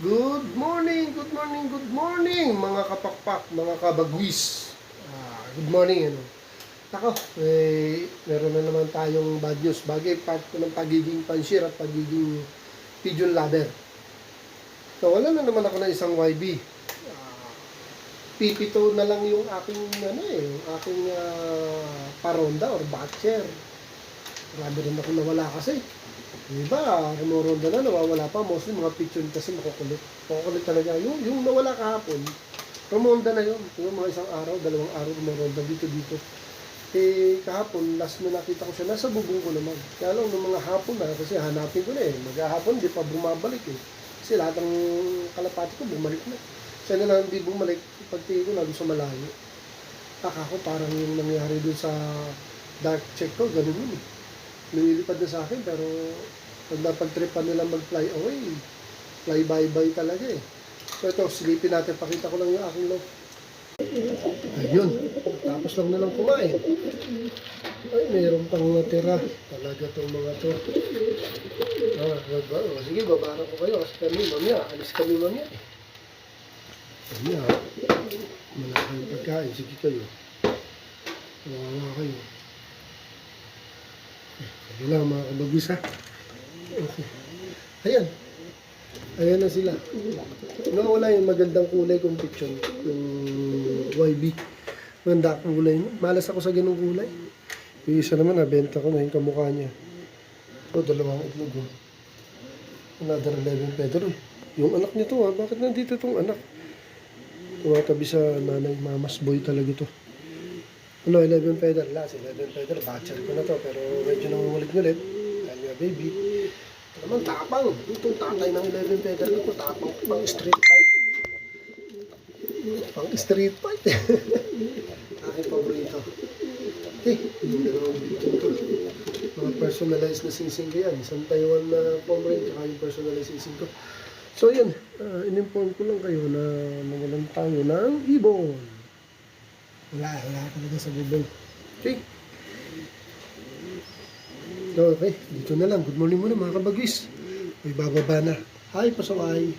Good morning, good morning mga kapakpak, mga kabagwis. Good morning, ano. Ako, meron na naman tayong bad news. Bagay part ko ng pagiging panshir at pagiging pigeon lover. So, wala na naman ako na isang YB. Pipito na lang yung aking, yung aking paronda or batcher. Marami rin ako nawala kasi. Diba, rumoronda na, nawawala pa. Mostly mga picture kasi makukulit. Makukulit talaga. Yung nawala kahapon, rumonda na yun. Yung mga isang araw, dalawang araw rumoronda dito. Kahapon, last na nakita ko siya, nasa bubong ko naman. Kaya lang, nung mga hapon na, kasi hanapin ko na Maghahapon, di pa bumabalik Kasi lahat ng kalapati ko, bumalik na. Siya na lang hindi bumalik, pagtingin ko na doon sa malayo. Ako, parang yung nangyari doon sa dark check ko, ganun yun lumilipad na sa akin, pero pag napag-tripan nila mag-fly away, fly bye-bye talaga So ito, silipin natin, pakita ko lang yung aking love. Ayun, tapos lang na lang kumain. Ay, mayroon pang natira. Talaga itong mga to. Sige, babara ko kayo. Kasi kami, mamaya, alis kami mamaya. Mamaya, wala kayong pagkain. Sige kayo. Wawa kayo. Sige lang mga kabagwis ha. Okay. Ayan. Ayan na sila. Wala yung magandang kulay kung picture. Yung YB. Maganda ang kulay. Malas ako sa ganung kulay. Yung isa naman nabenta ko na yung kamukha niya. Dalawang itlog. Another 11 feather. Yung anak nito bakit nandito itong anak? Tumatabi sa nanay, mamas boy talaga to. 11 feather, last 11 feather, batcher ko na to, pero medyo nangungulit-ngulit. Kanya baby. Ito naman tapang. Itong tatay ng 11 feather na to, tapang pang street fight. Pang street fight. Aking paborito. Yung dalawang bitchin ko. Mga personalized na singsing ko yan. Isang Taiwan na Pomeranian, tsaka yung personalized singsing ko. So yun, in-inform ko lang kayo na magalang tayo ng ibon. Wala talaga sa bubong. Okay. Okay, dito na lang. Good morning muna mga kabagwis. May bababa na. Hi, pasaway.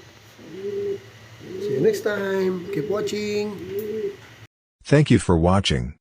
See you next time. Keep watching. Thank you for watching.